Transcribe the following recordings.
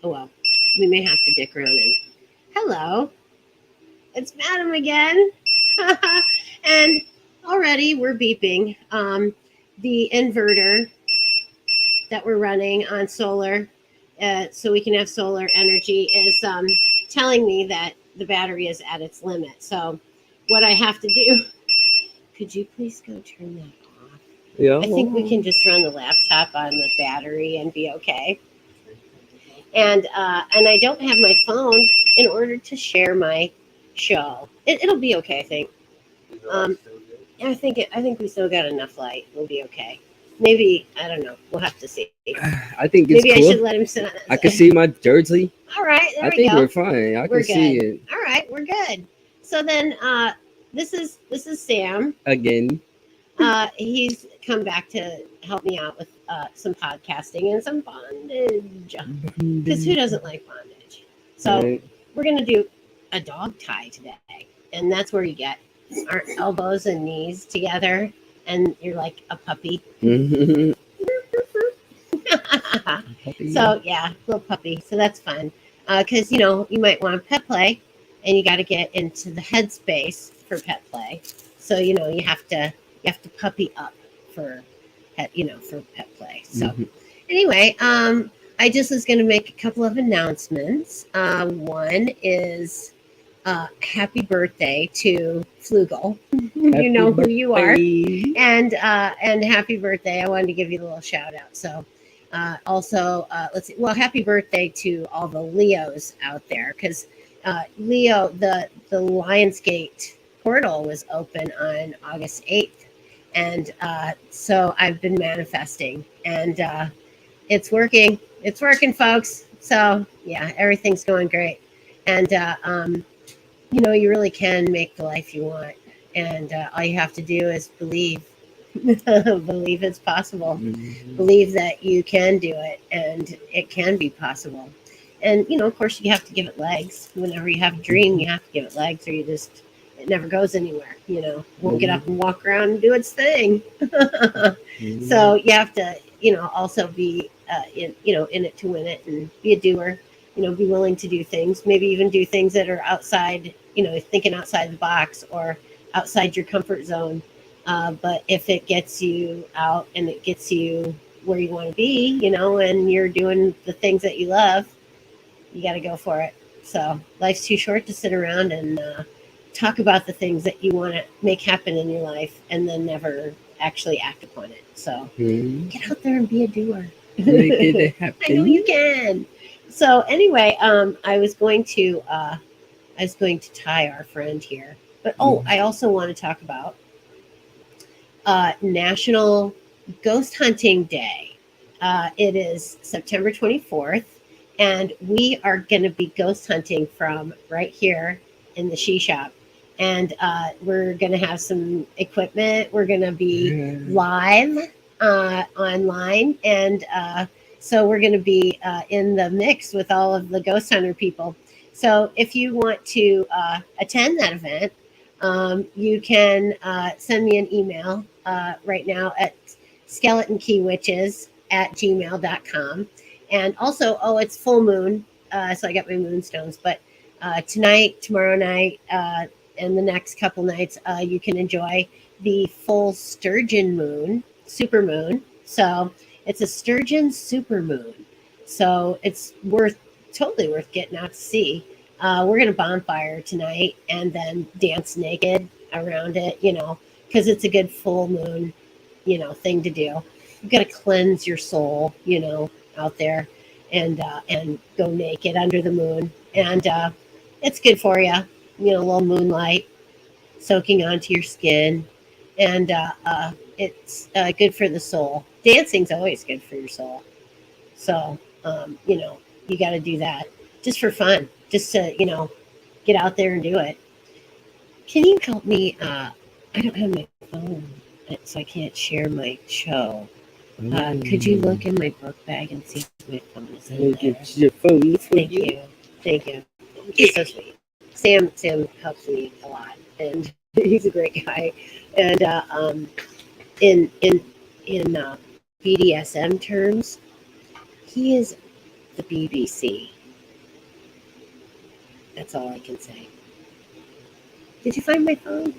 Oh well, we may have to dick around and hello, it's Madam again. And already we're beeping. The inverter that we're running on solar, so we can have solar energy, is telling me that the battery is at its limit. So what I have to do, could you please go turn that off? Yeah. I think we can just run the laptop on the battery and be okay. And I don't have my phone in order to share my show. It'll be okay, I think. I think we still got enough light. We'll be okay. Maybe I don't know. We'll have to see. I think it's Maybe cool. I should let him sit on it. I can see my jersey. All right, there I we think go. we're fine. I We're can see good. it All right, we're good. So then, this is Sam. again. He's come back to help me out with some podcasting and some bondage. Because who doesn't like bondage? So Right. we're gonna do a dog tie today, and that's where you get our elbows and knees together, and you're like a puppy. Mhm. So yeah, little puppy. So that's fun. Because you might want pet play, and you got to get into the headspace for pet play. So you have to puppy up for for pet play. So Mhm. anyway, I just was going to make a couple of announcements. One is happy birthday to Flugel. You know who you are. Birthday. And happy birthday. I wanted to give you a little shout out. So also let's see. Well, happy birthday to all the Leos out there, because Leo, the Lionsgate portal was open on August 8th. And so I've been manifesting, and it's working. It's working, folks. So yeah, everything's going great. And you really can make the life you want. And all you have to do is believe. Believe it's possible. Mhm. Believe that you can do it, and it can be possible. And of course, you have to give it legs. Whenever you have a dream, you have to give it legs, or it never goes anywhere. Won't get up and walk around and do its thing. So you have to, also be in it to win it, and be a doer. Be willing to do things. Maybe even do things that are outside. Thinking outside the box or outside your comfort zone. But if it gets you out and it gets you where you want to be, and you're doing the things that you love, you got to go for it. So life's too short to sit around and talk about the things that you want to make happen in your life and then never actually act upon it. So Mhm. get out there and be a doer. Make it I know you happen. can. So anyway, I was going to tie our friend here, but I also want to talk about National Ghost Hunting Day. It is September 24th, and we are going to be ghost hunting from right here in the She Shop. And we're going to have some equipment. We're going to be live online. And so we're going to be in the mix with all of the ghost hunter people. So if you want to attend that event, you can send me an email right now at skeletonkeywitches@gmail.com. And also, it's full moon, so I got my moonstones. But tonight, tomorrow night, and the next couple nights, you can enjoy the full sturgeon moon, super moon. So it's a sturgeon super moon. So it's totally worth getting out to see. We're going to bonfire tonight and then dance naked around it, because it's a good full moon, thing to do. You've got to cleanse your soul, out there and go naked under the moon. And it's good for you, a little moonlight soaking onto your skin. And it's good for the soul. Dancing's always good for your soul. So, you got to do that just for fun, just to, get out there and do it. Can you help me? I don't have my phone, so I can't share my show. Could you look in my book bag and see if my phone is in there? Get your phone for Thank you. Thank you. He's so sweet. Sam helps me a lot, and he's a great guy. And in BDSM terms, he is the BBC. That's all I can say. Did you find my phone?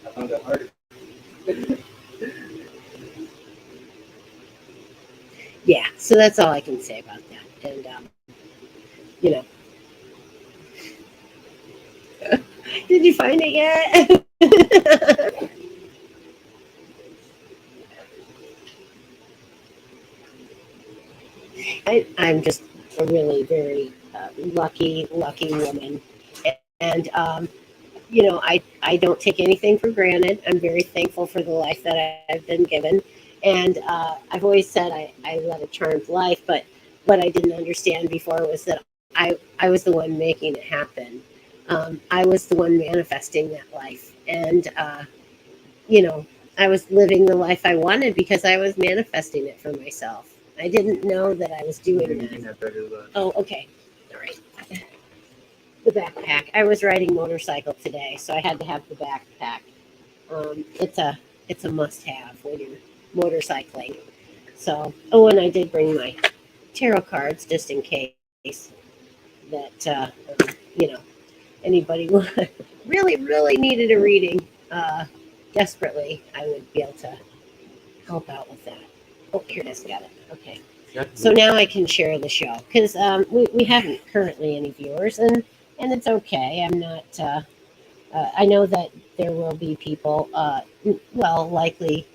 I found that article. Yeah, so that's all I can say about that. And, you know, did you find it yet? I'm just a really very lucky woman. And, I don't take anything for granted. I'm very thankful for the life that I've been given. And I've always said I led a charmed life, but what I didn't understand before was that I was the one making it happen. I was the one manifesting that life. And, I was living the life I wanted because I was manifesting it for myself. I didn't know that I was doing that. Oh, okay. All right. The backpack. I was riding motorcycle today, so I had to have the backpack. It's a must-have when you're motorcycling. So, and I did bring my tarot cards just in case that anybody really needed a reading desperately. I would be able to help out with that. Oh, here it is. Got it. Okay. So now I can share the show because we haven't currently any viewers, and it's okay. I'm not. I know that there will be people. Likely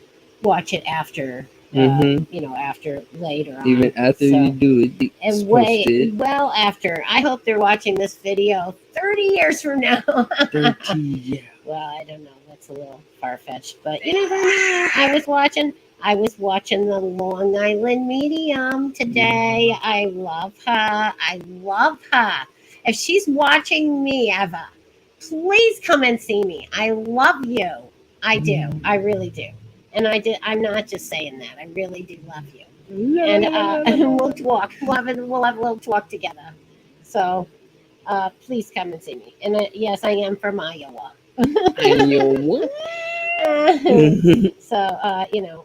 watch it after. After later on. Even after you do it, it's posted. Well after. I hope they're watching this video 30 years from now. 30, yeah. Well, I don't know. That's a little far fetched, but you never know. I was watching the Long Island Medium today. I love her. If she's watching me, Eva, please come and see me. I love you. I do. I really do. And I'm not just saying that. I really do love you. And we'll talk. We'll have a little talk together. So please come and see me. And yes, I am from Iowa. Iowa. So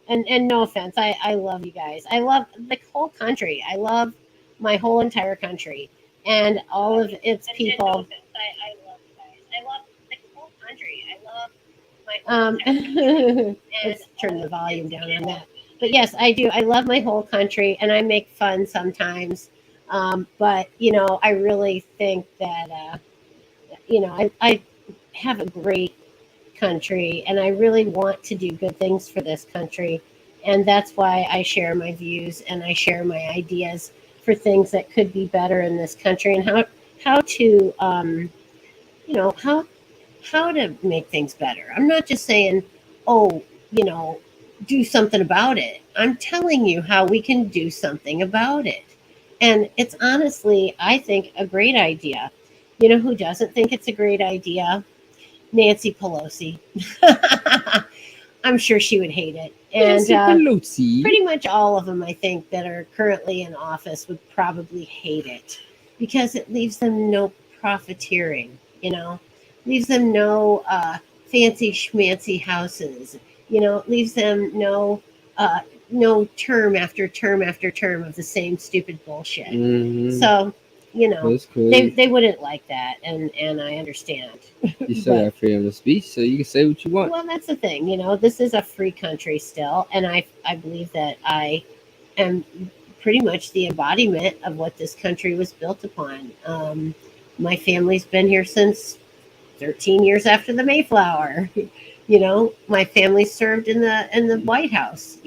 and no offense, I love you guys. I love the whole country. I love my whole entire country and all of its people. No offense, I love you guys. I love the whole country. I love my let's turn the volume down on that. But yes, I do. I love my whole country, and I make fun sometimes. But I really think that I have a great country, and I really want to do good things for this country, and that's why I share my views and I share my ideas for things that could be better in this country, and how to how to make things better. I'm not just saying, do something about it. I'm telling you how we can do something about it, and it's honestly, I think, a great idea. You know who doesn't think it's a great idea? Nancy Pelosi. I'm sure she would hate it. And pretty much all of them, I think, that are currently in office would probably hate it because it leaves them no profiteering, leaves them no fancy schmancy houses, it leaves them no term after term after term of the same stupid bullshit. Mm-hmm. So, they wouldn't like that, and I understand. You still got freedom of speech, so you can say what you want. Well, that's the thing. This is a free country still, and I believe that I am pretty much the embodiment of what this country was built upon. My family's been here since 13 years after the Mayflower. My family served in the White House.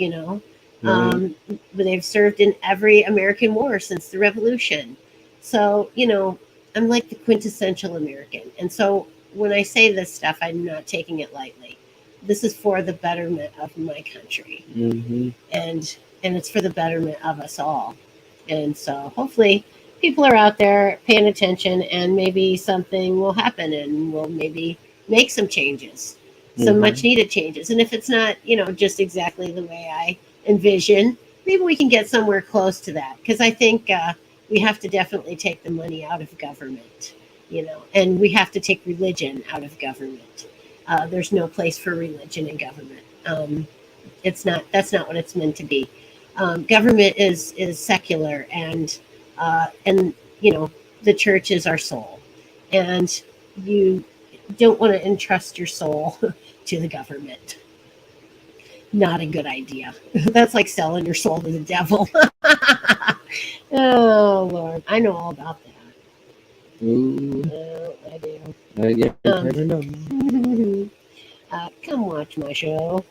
They've served in every American war since the Revolution. So, I'm like the quintessential American. And so when I say this stuff, I'm not taking it lightly. This is for the betterment of my country. Mm-hmm. And it's for the betterment of us all. And so hopefully people are out there paying attention, and maybe something will happen, and we'll maybe make some changes, some much needed changes. And if it's not, just exactly the way I envision, maybe we can get somewhere close to that. Because I think we have to definitely take the money out of government, and we have to take religion out of government. There's no place for religion in government. That's not what it's meant to be. Government is secular, and And the church is our soul, and you don't want to entrust your soul to the government. Not a good idea. That's like selling your soul to the devil. Oh Lord, I know all about that. Ooh, I do. I get never know. Come watch my show.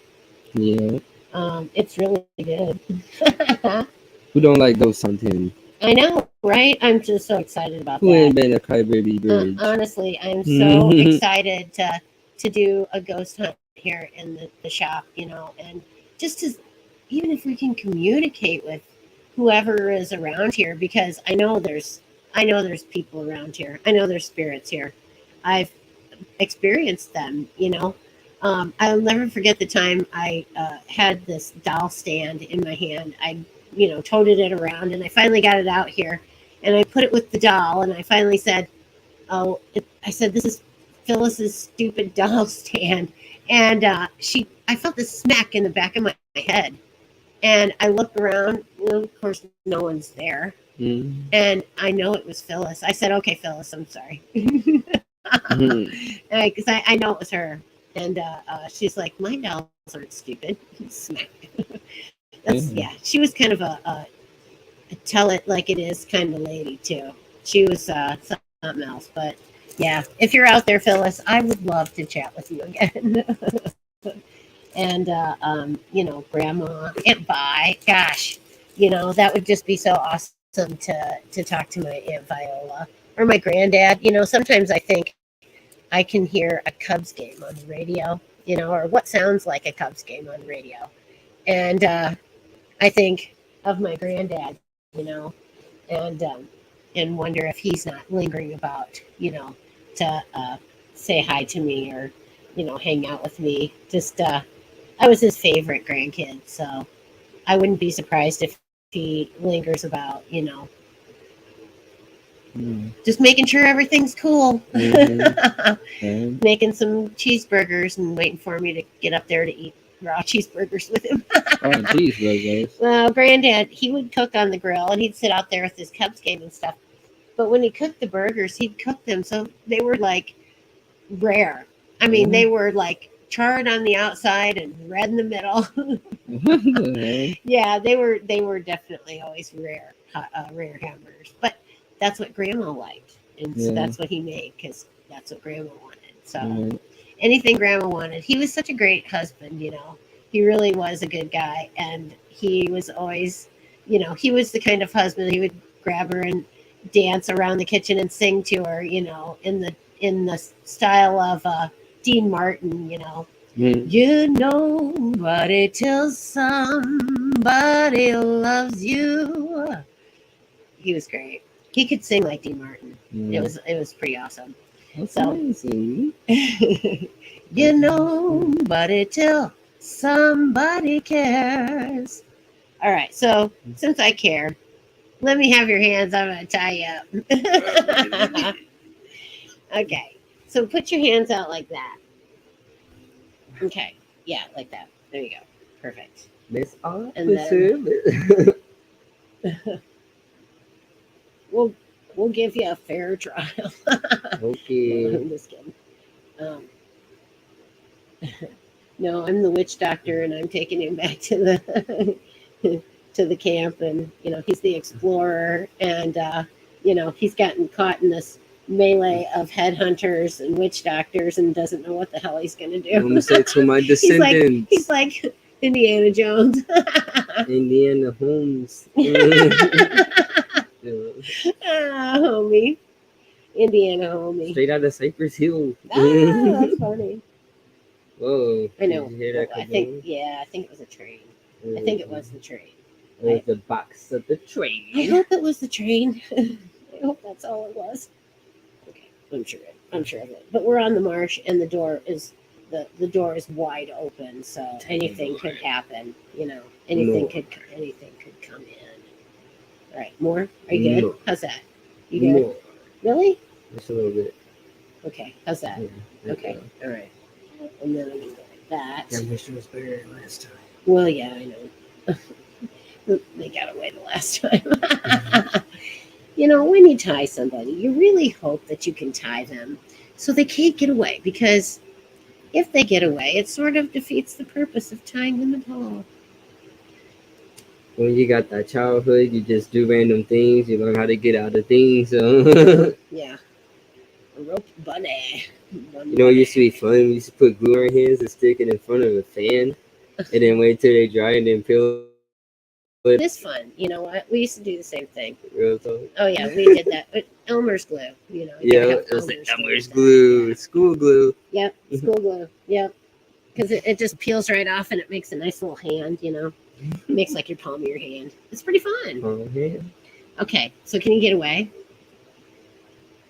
Yeah. It's really good. Who don't like ghost hunting? I know, right? I'm just so excited about Who that. ain't been a crybaby bridge? Honestly, I'm so excited to do a ghost hunt here in the shop, and just to, even if we can communicate with whoever is around here, because I know there's people around here. I know there's spirits here. I've experienced them. I'll never forget the time I had this doll stand in my hand. I toted it around, and I finally got it out here, and I put it with the doll, and I finally said, "Oh," I said, "This is Phyllis's stupid doll stand," and I felt this smack in the back of my head, and I look around. Of course, no one's there, and I know it was Phyllis. I said, "Okay, Phyllis, I'm sorry," because I know it was her. And she's like, "My dolls aren't stupid." Smack. She was kind of a tell it like it is kind of lady too. She was something else, but yeah. If you're out there, Phyllis, I would love to chat with you again. And Grandma, Aunt Vi, gosh, that would just be so awesome to talk to my Aunt Viola or my granddad. Sometimes I think I can hear a Cubs game on the radio, or what sounds like a Cubs game on the radio. And I think of my granddad, and wonder if he's not lingering about, to say hi to me or, hang out with me. Just, I was his favorite grandkid, so I wouldn't be surprised if he lingers about, just making sure everything's cool. Making some cheeseburgers and waiting for me to get up there to eat raw cheeseburgers with him. Cheeseburgers. Well, Granddad, he would cook on the grill and he'd sit out there with his Cubs game and stuff. But when he cooked the burgers, he'd cook them so they were like rare. I mean, they were like charred on the outside and red in the middle. Yeah, they were definitely always rare hamburgers. But that's what Grandma liked, and so that's what he made because that's what Grandma wanted. So anything Grandma wanted. He was such a great husband. He really was a good guy, and he was always, he was the kind of husband he would grab her and dance around the kitchen and sing to her, in the style of Dean Martin, Nobody till somebody loves you. He was great. He could sing like Dean Martin. It was pretty awesome. That's amazing. Nobody till somebody cares. All right, so since I care, let me have your hands. I'm going to tie you up. Okay, so put your hands out like that. Okay, yeah, like that. There you go. Perfect. Miss Officer. We'll give you a fair trial. Okay. No, I'm just kidding. No, I'm the witch doctor, and I'm taking him back to the camp, and he's the explorer, and he's gotten caught in this melee of headhunters and witch doctors, and doesn't know what the hell he's going to do. I'm gonna say to my descendants. He's like Indiana Jones. Indiana Holmes. Homie. Indiana homie. Straight out of Cypress Hill. That's funny. Whoa. I know. Did you hear that? I think it was a train. I think it was the train. It was the box of the train. I hope it was the train. I hope that's all it was. Okay, I'm sure of it. But we're on the marsh, and the door is wide open, so anything could happen. Anything could come in. All right, more? Are you good? No. How's that? You good? More. Really? Just a little bit. Okay, how's that? Yeah, Okay, all right. And then I'm gonna go like that. Yeah, wish it was better than last time. Well, yeah, I know. They got away the last time. when you tie somebody, you really hope that you can tie them so they can't get away, because if they get away, it sort of defeats the purpose of tying them at all. When you got that childhood, you just do random things. You learn how to get out of things. So Yeah. A rope bunny. it used to be fun. We used to put glue on our hands and stick it in front of a fan, and then wait till they dry and then peel it. It is fun. You know what? We used to do the same thing. Real talk. Oh yeah, we did that. But Elmer's glue. You Yeah, gotta have it was like Elmer's glue. glue, school glue. Yep, school glue. Yep, because it just peels right off and it makes a nice little hand. It makes like your palm of your hand. It's pretty fun. Oh, yeah. Okay, so can you get away?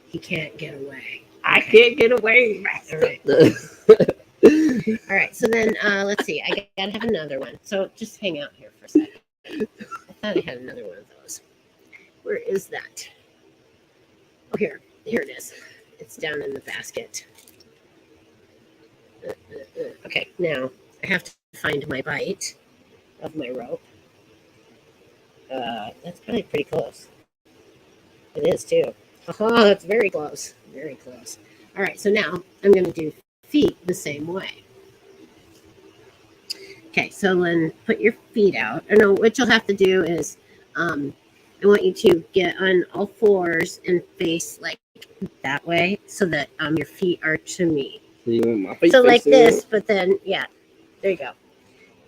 He can't get away. I can't get away. All right. All right. So then, let's see. I gotta have another one. So just hang out here for a second. I thought I had another one of those. Where is that? Oh, here it is. It's down in the basket. Okay, now I have to find my bite of my rope. That's probably pretty close. It is too. Oh, it's very close. Very close. All right, so now I'm going to do feet the same way. Okay, so then put your feet out. I know what you'll have to do is I want you to get on all fours and face like that way so that your feet are to me. So you want my feet So like facing this, up? but then, yeah, there you go.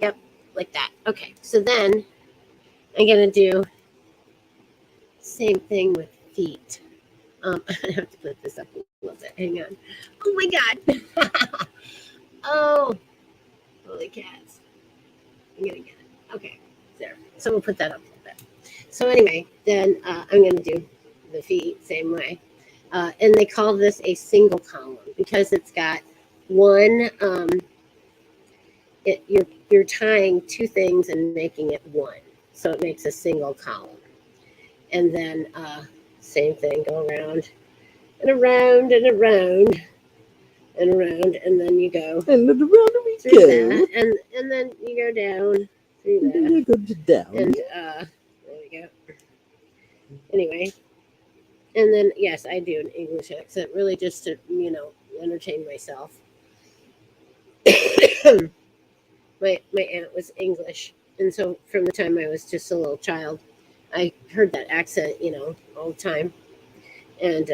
Yep, like that. Okay, so then I'm going to do same thing with feet. I have to put this up a little bit. Hang on. Oh my God. Oh, holy cats. I'm going to get it. Okay, there. So we'll put that up a little bit. So anyway, then I'm going to do the feet same way. And they call this a single column because it's got one, you're tying two things and making it one. So it makes a single column. And then same thing, go around and around and around and around, and then you go And around we through go. that, and then you go down through And then that, you go down. and there we go. Anyway, and then yes, I do an English accent, really just to entertain myself. my aunt was English, and so from the time I was just a little child, I heard that accent, all the time, and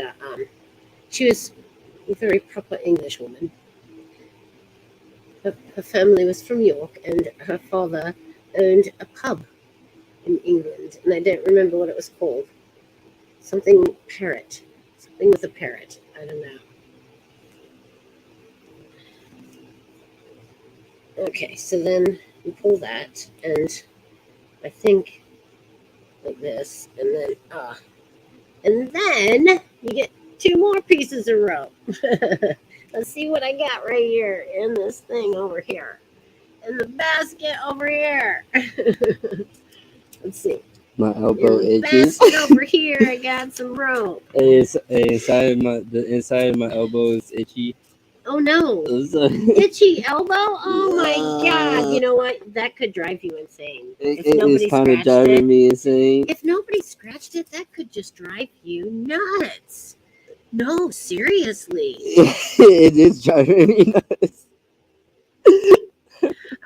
she was a very proper English woman. Her family was from York, and her father owned a pub in England, and I don't remember what it was called. Something parrot. Something with a parrot. I don't know. Okay, so then you pull that, and I think like this, and then you get two more pieces of rope. Let's see what I got right here in this thing over here. In the basket over here. Let's see. My elbow In the itches. basket over here, I got some rope. Inside the inside of my elbow is itchy. Oh no. So, Itchy elbow? Oh my God. You know what? That could drive you insane. If nobody it's kind of scratched driving it. me insane. If nobody scratched it, that could just drive you nuts. No, seriously. It is driving me nuts.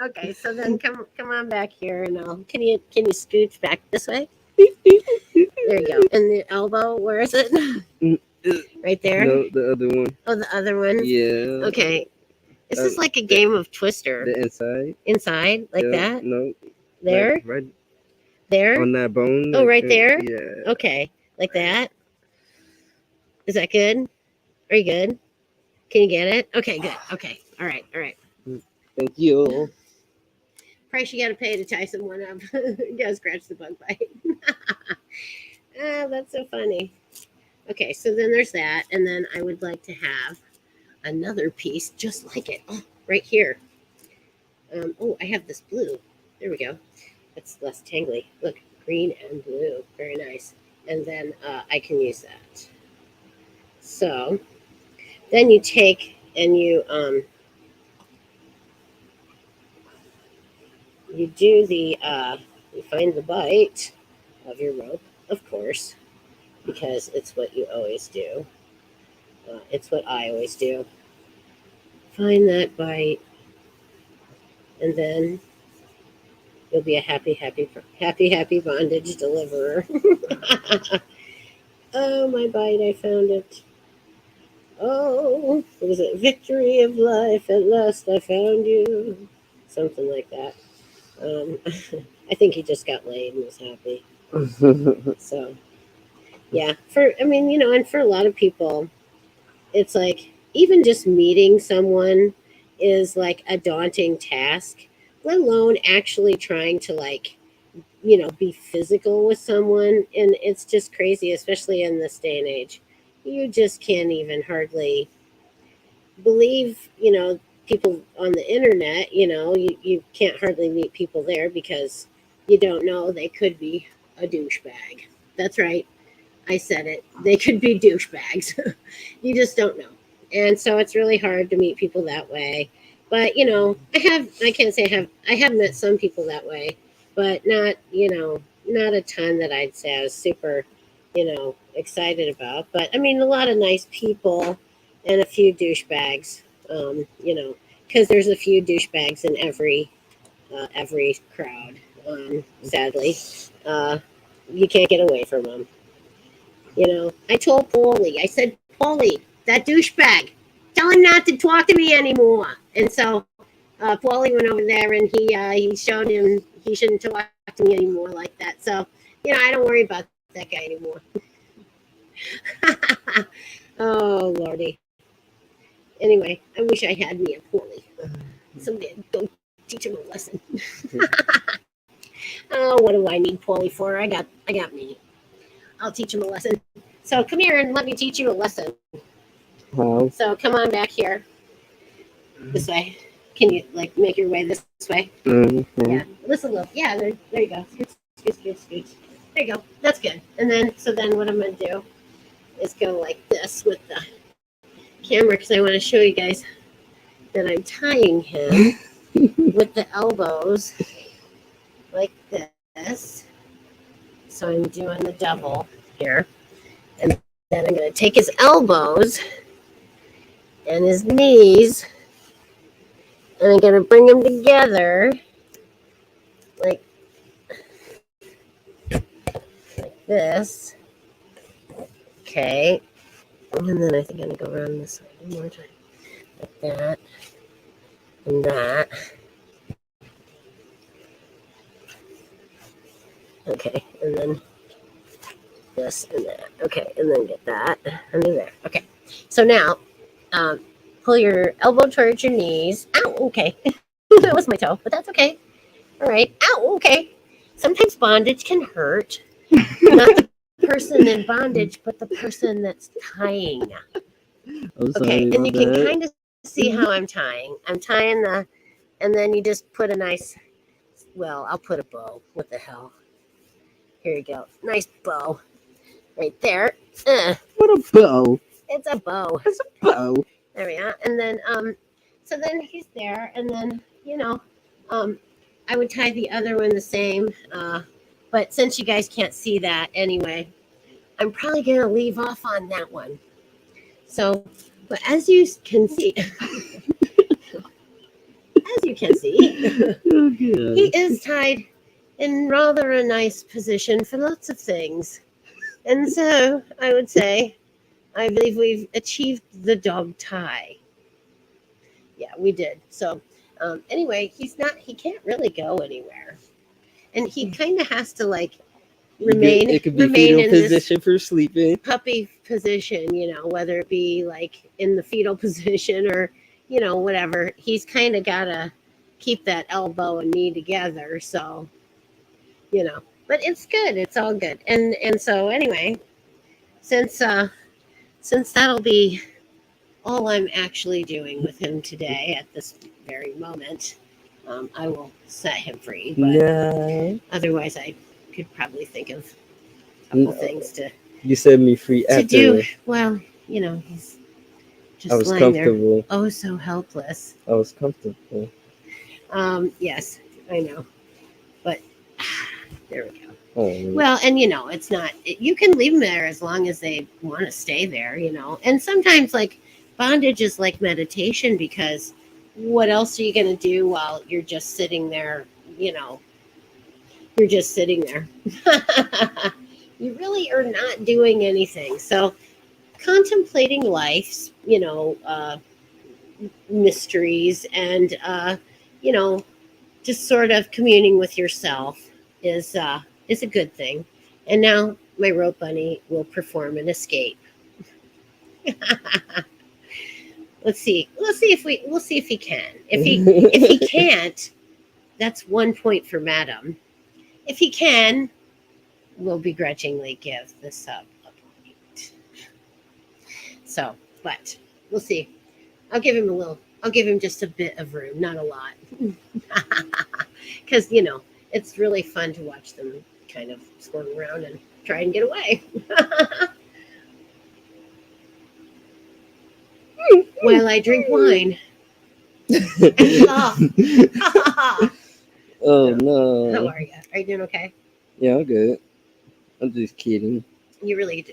Okay, so then come on back here, and can you scooch back this way? There you go. And the elbow, where is it? Right there. No, the other one. Oh, the other one. Yeah. Okay. This is like a game of Twister. The inside. Inside, like that. No. There. Like right there. on that bone. Oh, right there. Yeah. Okay, like that. Is that good? Are you good? Can you get it? Okay, good. Okay. All right. All right. Thank you. Price you got to pay to tie someone up. You got to scratch the bug bite. That's so funny. Okay, so then there's that. And then I would like to have another piece just like it. Oh, right here. I have this blue. There we go. It's less tangly. Look, green and blue. Very nice. And then I can use that. So then you take and you do the you find the bite of your rope, of course. because it's what you always do. It's what I always do. Find that bite, and then you'll be a happy bondage deliverer. Oh, my bite! I found it. Oh, what is it? Victory of life, at last I found you. Something like that. I think he just got laid and was happy. So, yeah. And for a lot of people, it's like even just meeting someone is like a daunting task, let alone actually trying to be physical with someone. And it's just crazy, especially in this day and age. You just can't even hardly believe, people on the internet. You can't hardly meet people there because you don't know, they could be a douchebag. That's right, I said it, they could be douchebags. You just don't know. And so it's really hard to meet people that way. But I can't say I have met some people that way, but not a ton that I'd say I was super excited about. But I mean, a lot of nice people and a few douchebags. Because there's a few douchebags in every crowd. Sadly, uh, you can't get away from them. I told Paulie, I said, Paulie, that douchebag, tell him not to talk to me anymore. And so Paulie went over there and he showed him he shouldn't talk to me anymore like that. So, I don't worry about that guy anymore. Oh, Lordy. Anyway, I wish I had me a Paulie. Someday I'd go teach him a lesson. Oh, what do I need Paulie for? I got me. I'll teach him a lesson. So come here and let me teach you a lesson. How? So come on back here. This way. Can you make your way this way? Mm-hmm. Yeah. Listen, look. Yeah, there you go. Scoot. There you go. That's good. And then what I'm gonna do is go like this with the camera because I want to show you guys that I'm tying him with the elbows like this. So I'm doing the double here. And then I'm going to take his elbows and his knees and I'm going to bring them together like this. Okay. And then I think I'm going to go around this side one more time. Like that. And that. Okay. And then this and that. Okay. And then get that under there. Okay. So now, pull your elbow towards your knees. Ow. Okay. That was my toe, but that's okay. All right. Ow. Okay. Sometimes bondage can hurt. Not the person in bondage, but the person that's tying. Okay. And you can kind of see how I'm tying. I'm tying and then you just put a nice, I'll put a bow. What the hell? Here you go. Nice bow. Right there. What a bow. It's a bow. It's a bow. There we are. And then, so then he's there. And then, I would tie the other one the same. But since you guys can't see that anyway, I'm probably going to leave off on that one. So, but as you can see, Oh, good. he is tied in rather a nice position for lots of things. And so I would say, I believe we've achieved the dog tie. Yeah, we did. So anyway, he can't really go anywhere. And he kind of has to remain It could be remain fetal in position this for sleeping. puppy position, whether it be in the fetal position or, whatever. He's kind of got to keep that elbow and knee together. So, but it's good. It's all good. And so anyway, since that'll be all I'm actually doing with him today at this very moment, I will set him free. But No. otherwise, I could probably think of a couple things to You set me free after. do. Well, he's just I was lying there, comfortable. oh so helpless. I was comfortable. Yes, I know, but there we go. Oh, Well, and it's not, you can leave them there as long as they want to stay there, And sometimes, like, bondage is like meditation because what else are you going to do while you're just sitting there? You know, you're just sitting there. You really are not doing anything. So, contemplating life's, mysteries and, you know, just sort of communing with yourself is a good thing. And now my rope bunny will perform an escape. Let's see. We'll see if he can. If he can't, that's 1 point for Madam. If he can, we'll begrudgingly give the sub a point. So, but we'll see. I'll give him just a bit of room, not a lot. Because, it's really fun to watch them kind of squirm around and try and get away. While I drink wine and laugh. oh How no. are you? Are you doing okay? Yeah, I'm good. I'm just kidding. You really do,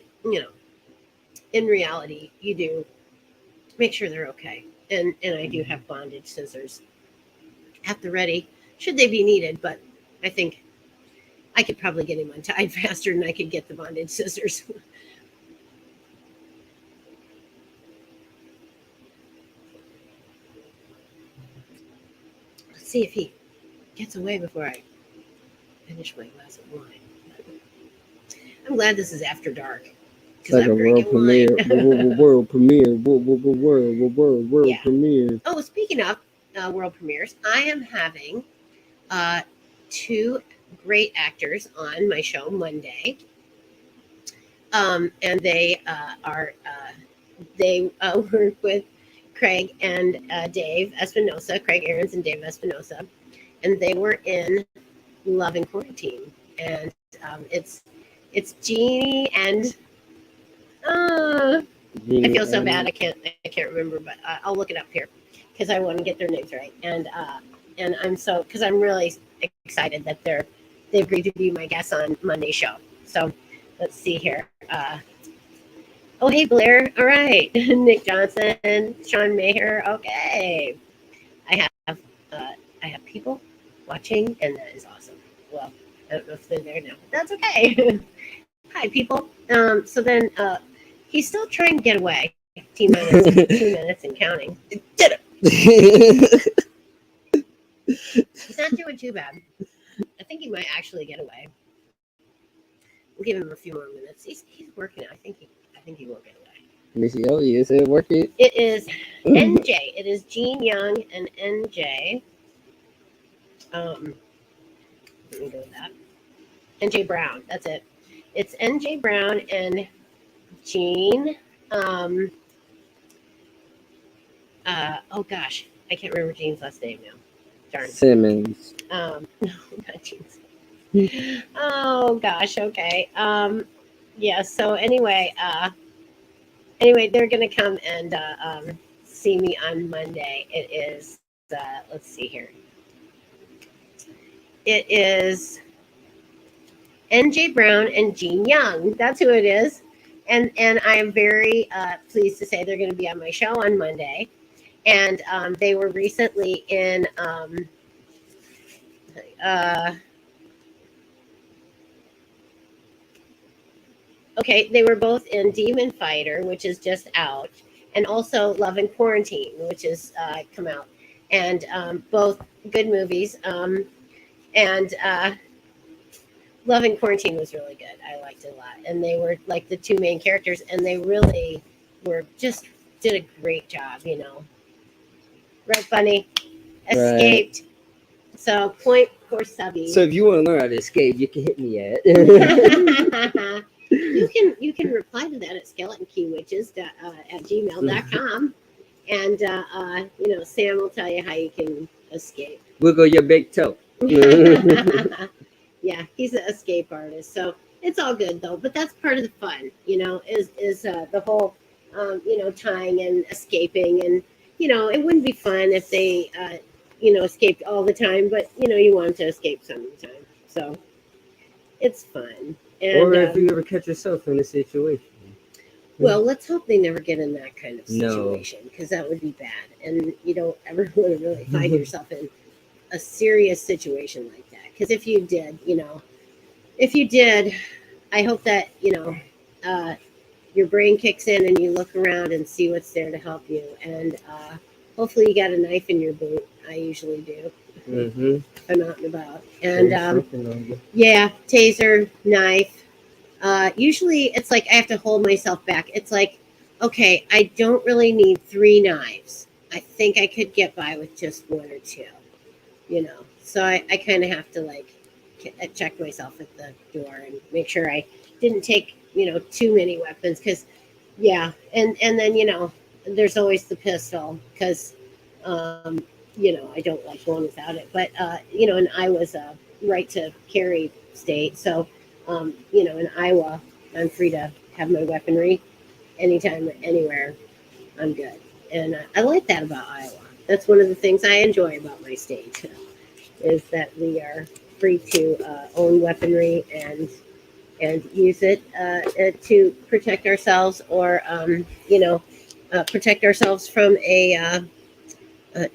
in reality, you do make sure they're okay. And I do have bondage scissors at the ready, should they be needed, but I think I could probably get him untied faster than I could get the bondage scissors. Let's see if he gets away before I finish my glass of wine. I'm glad this is after dark. It's like a I'm world drinking premiere. wine. World premiere. World Yeah. premiere. Oh, speaking of world premieres, I am having uh, two great actors on my show Monday. And they work with Craig and Dave Espinosa, Craig Ahrens and Dave Espinosa, and they were in Love and Quarantine, and it's Jeannie and I feel so bad. I can't remember, but I'll look it up here because I want to get their names right. And I'm so because I'm really excited that they agreed to be my guests on Monday's show. So let's see here. Oh, hey Blair. All right, Nick Johnson, Sean Maher. Okay, I have I have people watching, and that is awesome. Well, I don't know if they're there now, but that's okay. Hi, people. So then he's still trying to get away. 2 minutes and counting. Did it. He's not doing too bad. I think he might actually get away. We'll give him a few more minutes. He's working it. I think he will get away. Missy, oh yes, it work it. It is NJ. It is Gene Young and NJ. Let me go with that. NJ Brown. That's it. It's NJ Brown and Gene. Oh gosh, I can't remember Gene's last name now. Darn. Simmons. No, not Gene's. Oh gosh. Okay. Yeah. So anyway, they're gonna come and see me on Monday. It is. Let's see here. It is NJ Brown and Gene Young. That's who it is. And I am very pleased to say they're going to be on my show on Monday. And they were recently in they were both in Demon Fighter, which is just out, and also Love and Quarantine, which is come out. And both good movies. And Love and Quarantine was really good. I liked it a lot. And they were like the two main characters, and they really did a great job, Right, Bunny? Escaped. Right. So, point for Subby. So, if you want to learn how to escape, you can hit me at. You can reply to that at skeletonkeywitches@gmail.com. And, Sam will tell you how you can escape. Wiggle your big toe. Yeah, he's an escape artist, so it's all good though. But that's part of the fun, is the whole, tying and escaping, and it wouldn't be fun if they, escaped all the time. But you want them to escape some of the time. So It's fun. Or And if you ever catch yourself in a situation. well, let's hope they never get in that kind of No. situation, because that would be bad. And you don't ever want to really find yourself in a serious situation like that. Because if you did, I hope that, your brain kicks in and you look around and see what's there to help you. And hopefully you got a knife in your boot. I usually do. Mm-hmm. If I'm out and about. And Something on you. yeah, taser, knife. Usually it's like I have to hold myself back. It's like, okay, I don't really need 3 knives. I think I could get by with just 1 or 2. So I kind of have to like check myself at the door and make sure I didn't take too many weapons, because yeah, and then there's always the pistol, because I don't like going without it. But and Iowa's a right to carry state, so in Iowa I'm free to have my weaponry anytime, anywhere. I'm good, and I like that about Iowa. That's one of the things I enjoy about my state, is that we are free to own weaponry and use it to protect ourselves, or protect ourselves from a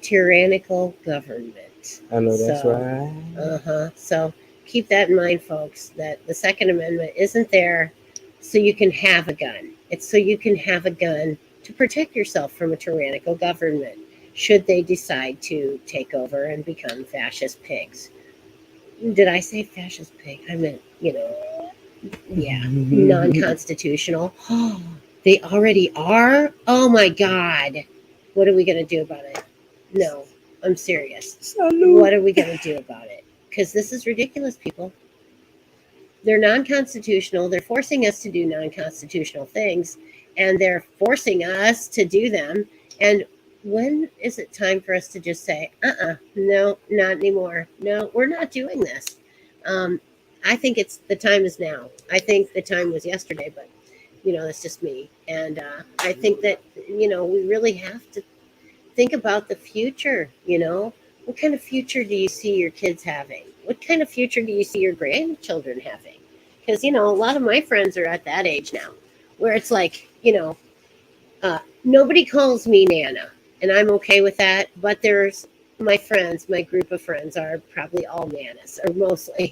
tyrannical government. I know that's So, right. So keep that in mind, folks. That the Second Amendment isn't there so you can have a gun. It's so you can have a gun to protect yourself from a tyrannical government, should they decide to take over and become fascist pigs. Did I say fascist pig? I meant, yeah, non-constitutional. They already are? Oh my God. What are we going to do about it? No, I'm serious. Salute. What are we going to do about it? Because this is ridiculous, people. They're non-constitutional. They're forcing us to do non-constitutional things, and they're forcing us to do them. And when is it time for us to just say, no, not anymore. No, we're not doing this. I think the time is now. I think the time was yesterday, but that's just me. And I think that we really have to think about the future. What kind of future do you see your kids having? What kind of future do you see your grandchildren having? Because a lot of my friends are at that age now, where it's like, nobody calls me Nana, and I'm okay with that. But there's my friends, my group of friends are probably all Nanas, or mostly,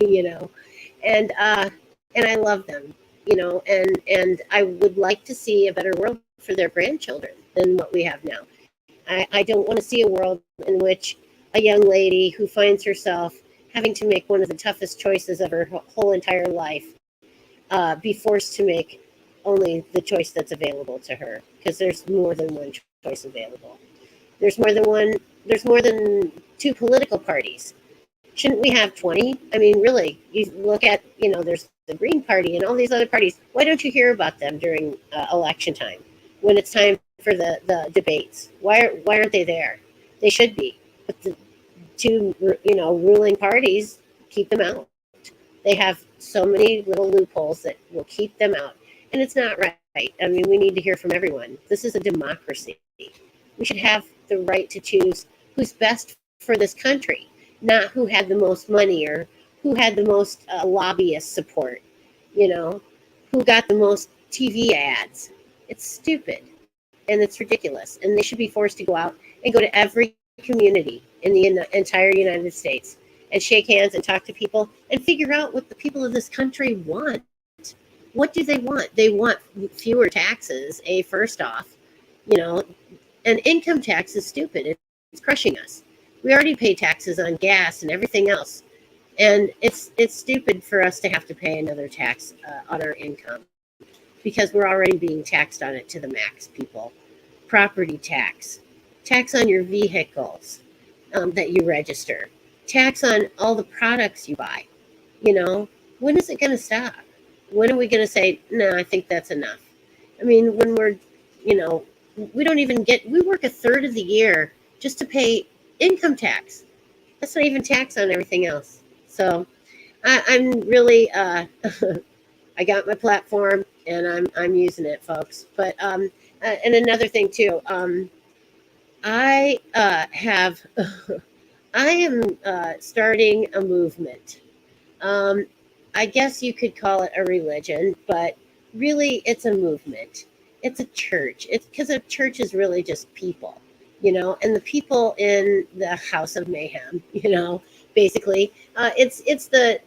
and I love them, and I would like to see a better world for their grandchildren than what we have now. I don't want to see a world in which a young lady who finds herself having to make one of the toughest choices of her whole entire life be forced to make only the choice that's available to her, because there's more than one choice available. There's more than one. There's more than 2 political parties. Shouldn't we have 20? I mean, really, you look at, there's the Green Party and all these other parties. Why don't you hear about them during election time, when it's time for the debates? Why aren't they there? They should be. But the two, ruling parties keep them out. They have so many little loopholes that will keep them out. And it's not right. I mean, we need to hear from everyone. This is a democracy. We should have the right to choose who's best for this country, not who had the most money, or who had the most lobbyist support, who got the most TV ads. It's stupid and it's ridiculous. And they should be forced to go out and go to every community in the entire United States and shake hands and talk to people and figure out what the people of this country want. What do they want? They want fewer taxes, first off, and income tax is stupid. It's crushing us. We already pay taxes on gas and everything else. And it's stupid for us to have to pay another tax on our income, because we're already being taxed on it to the max, people. Property tax on your vehicles that you register, tax on all the products you buy. When is it going to stop? When are we going to say, no, I think that's enough? I mean, when we don't even we work a third of the year just to pay income tax. That's not even tax on everything else. So I'm really, I got my platform and I'm using it, folks. But, and another thing too, I have, I am starting a movement. Um, I guess you could call it a religion, but really it's a movement. It's a church. It's because a church is really just people, and the people in the house of mayhem, basically. It's the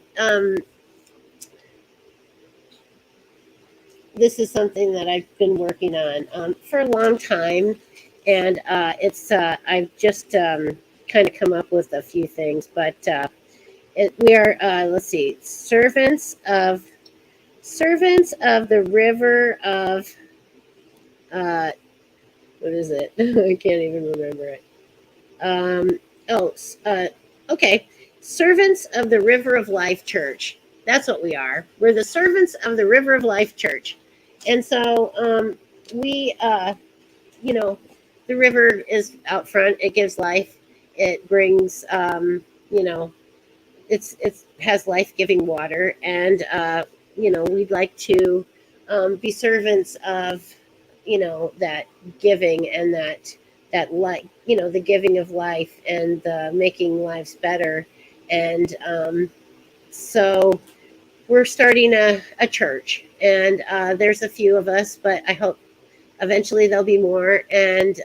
This is something that I've been working on for a long time, and I've just kind of come up with a few things, but we are let's see, servants of the river of what is it? I can't even remember it. Um, oh, okay. Servants of the River of Life Church. That's what we are. We're the servants of the River of Life Church. And so we, the river is out front. It gives life. It brings, it has life giving water. And, we'd like to be servants of, that giving and that light, the giving of life and the making lives better. And so we're starting a church, and there's a few of us, but I hope eventually there'll be more. And,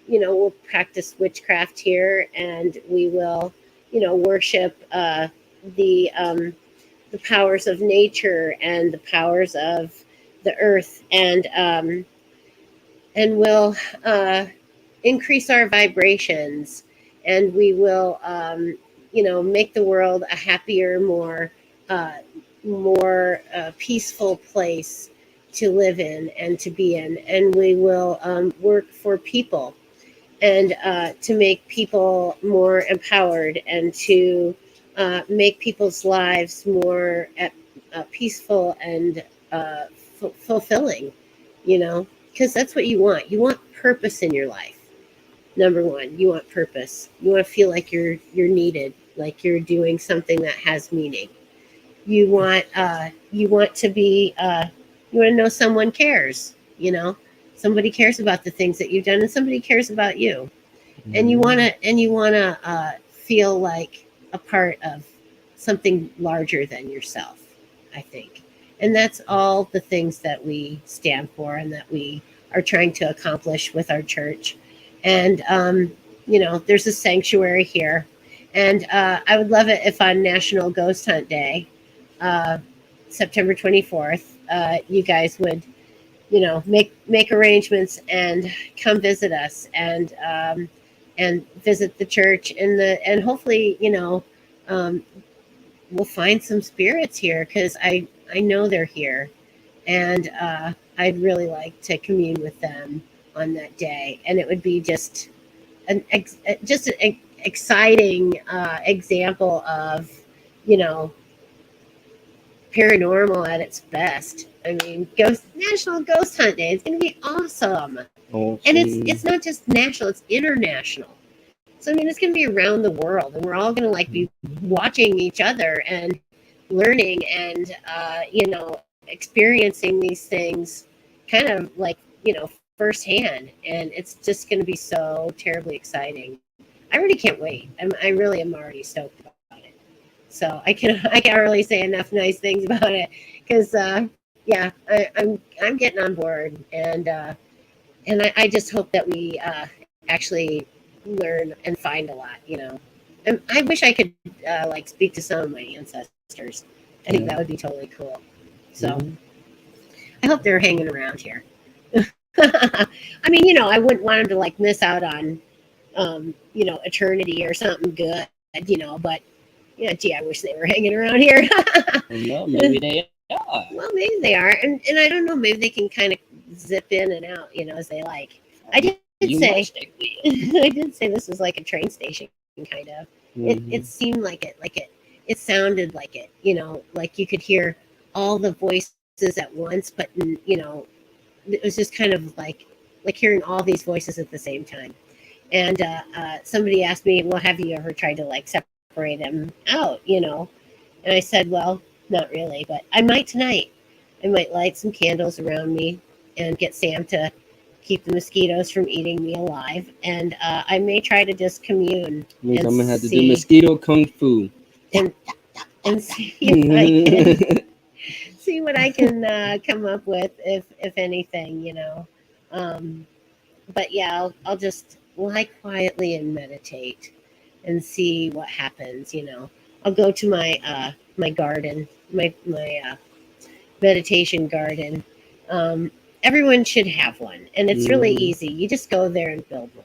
we'll practice witchcraft here, and we will, worship the powers of nature and the powers of the earth, and we'll increase our vibrations, and we will make the world a happier, more peaceful place to live in and to be in. And we will work for people, and to make people more empowered, and to make people's lives more peaceful and fulfilling, because that's what you want. You want purpose in your life. Number one, you want purpose. You want to feel like you're needed, like you're doing something that has meaning. You want to be you want to know someone cares. Somebody cares about the things that you've done, and somebody cares about you. And you want to feel like a part of something larger than yourself, I think. And that's all the things that we stand for and that we are trying to accomplish with our church. And there's a sanctuary here, and I would love it if on National Ghost Hunt Day, September 24th, you guys would make arrangements and come visit us, and visit the church, and hopefully we'll find some spirits here, because I know they're here, and I'd really like to commune with them on that day. And it would be just an exciting example of paranormal at its best. I mean, National Ghost Hunt Day. It's going to be awesome. Awesome. And it's not just national; it's international. So I mean, it's going to be around the world, and we're all going to be watching each other and learning, and experiencing these things, kind of firsthand. And it's just going to be so terribly exciting. I really can't wait. I really am already stoked about it. So I can't really say enough nice things about it, because I'm getting on board, and I just hope that we actually learn and find a lot. And I wish I could speak to some of my ancestors. I think that would be totally cool. So I hope they're hanging around here. I mean, I wouldn't want them to miss out on eternity or something good, but gee, I wish they were hanging around here. Well, maybe they are. Well, maybe they are, and I don't know, maybe they can kind of zip in and out, as they like. I did say I did say this was like a train station, kind of. It seemed like it sounded like it, like you could hear all the voices at once, but it was just kind of like hearing all these voices at the same time. And somebody asked me, well, have you ever tried to separate them out, And I said, well, not really, but I might tonight. I might light some candles around me and get Sam to keep the mosquitoes from eating me alive. And I may try to just commune. Means I'm going to have to do mosquito kung fu. And and see what I can come up with, if anything, But yeah, I'll just lie quietly and meditate and see what happens. I'll go to my garden, my meditation garden. Um, Everyone should have one, and it's really easy. You just go there and build one.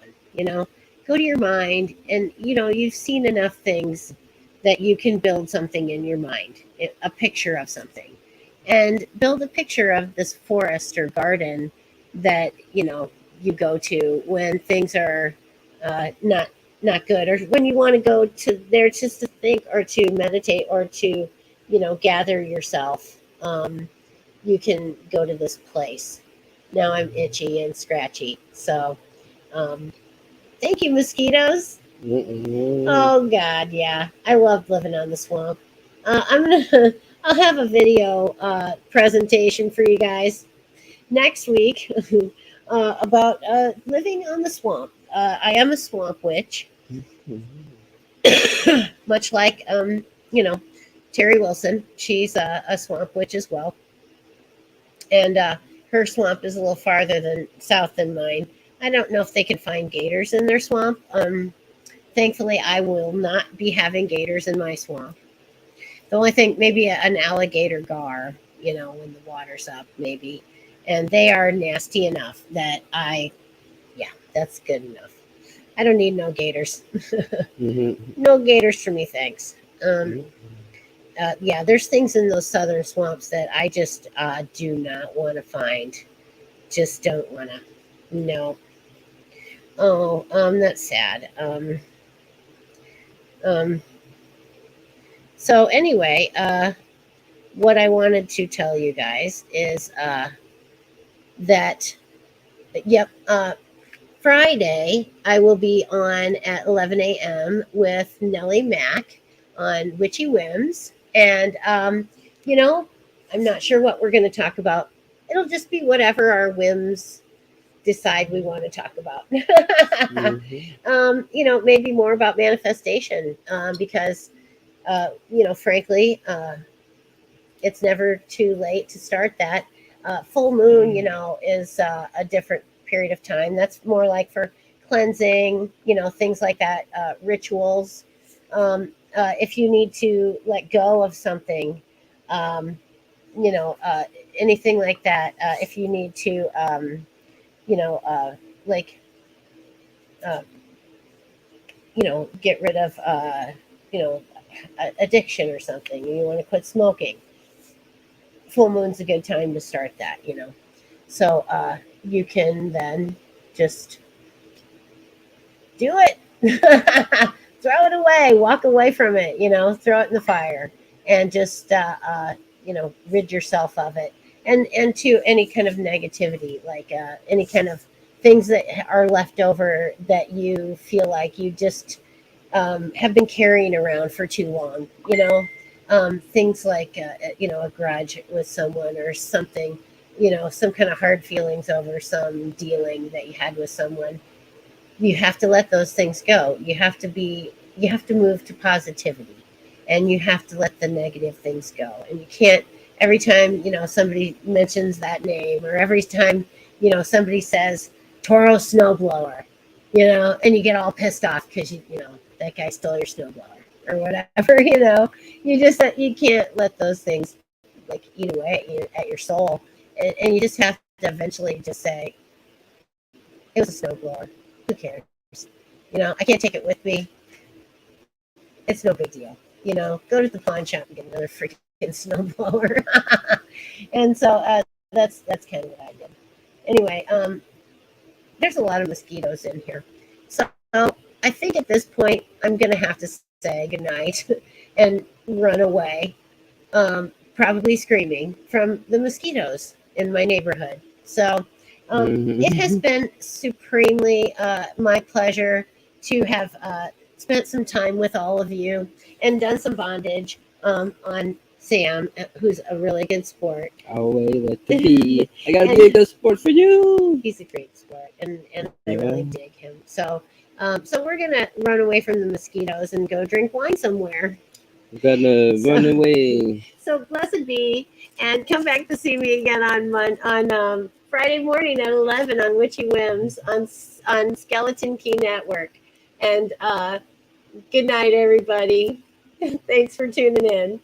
Go to your mind, and you've seen enough things that you can build something in your mind, a picture of something, and build a picture of this forest or garden that you go to when things are not good, or when you want to go to there just to think or to meditate or to gather yourself. You can go to this place. Now I'm itchy and scratchy. So, thank you, mosquitoes. Oh God, yeah, I love living on the swamp. I'm gonna. I'll have a video presentation for you guys next week about living on the swamp. I am a swamp witch, much like Terry Wilson. She's a swamp witch as well, and her swamp is a little farther than south than mine. I don't know if they can find gators in their swamp. Thankfully, I will not be having gators in my swamp. The only thing, maybe an alligator gar, when the water's up, maybe. And they are nasty enough that yeah, that's good enough. I don't need no gators. No gators for me, thanks. Yeah, there's things in those southern swamps that I just do not want to find. Just don't want to. No. Oh, that's sad. So anyway, what I wanted to tell you guys is that, yep, Friday I will be on at 11 a.m. with Nellie Mack on Witchy Whims. And, I'm not sure what we're going to talk about. It'll just be whatever our whims decide we want to talk about. Maybe more about manifestation, because frankly, it's never too late to start that. Full moon, is a different period of time. That's more like for cleansing, things like that, rituals. If you need to let go of something, anything like that. If you need to, like, get rid of, addiction or something, you want to quit smoking, full moon's a good time to start that. So you can then just do it. Throw it away, walk away from it, throw it in the fire, and just rid yourself of it, and to any kind of negativity, like any kind of things that are left over that you feel like you just have been carrying around for too long. Things like a grudge with someone or something, some kind of hard feelings over some dealing that you had with someone. You have to let those things go. You have to move to positivity, and you have to let the negative things go. And you can't, every time somebody mentions that name, or every time somebody says Toro snowblower, and you get all pissed off because that guy stole your snowblower or whatever. You can't let those things like eat away at your soul, and you just have to eventually just say, it was a snowblower. Who cares? I can't take it with me. It's no big deal. Go to the pawn shop and get another freaking snowblower. And so that's kind of what I did. Anyway, there's a lot of mosquitoes in here. So I think at this point, I'm going to have to say goodnight and run away, probably screaming from the mosquitoes in my neighborhood. So it has been supremely my pleasure to have spent some time with all of you and done some bondage on Sam, who's a really good sport. Always let the be. I gotta be a good sport for you. He's a great sport, and I really dig him. So we're gonna run away from the mosquitoes and go drink wine somewhere. Gonna So- run away. So blessed be, and come back to see me again on Friday morning at 11 on Witchy Whims on Skeleton Key Network. And good night, everybody. Thanks for tuning in.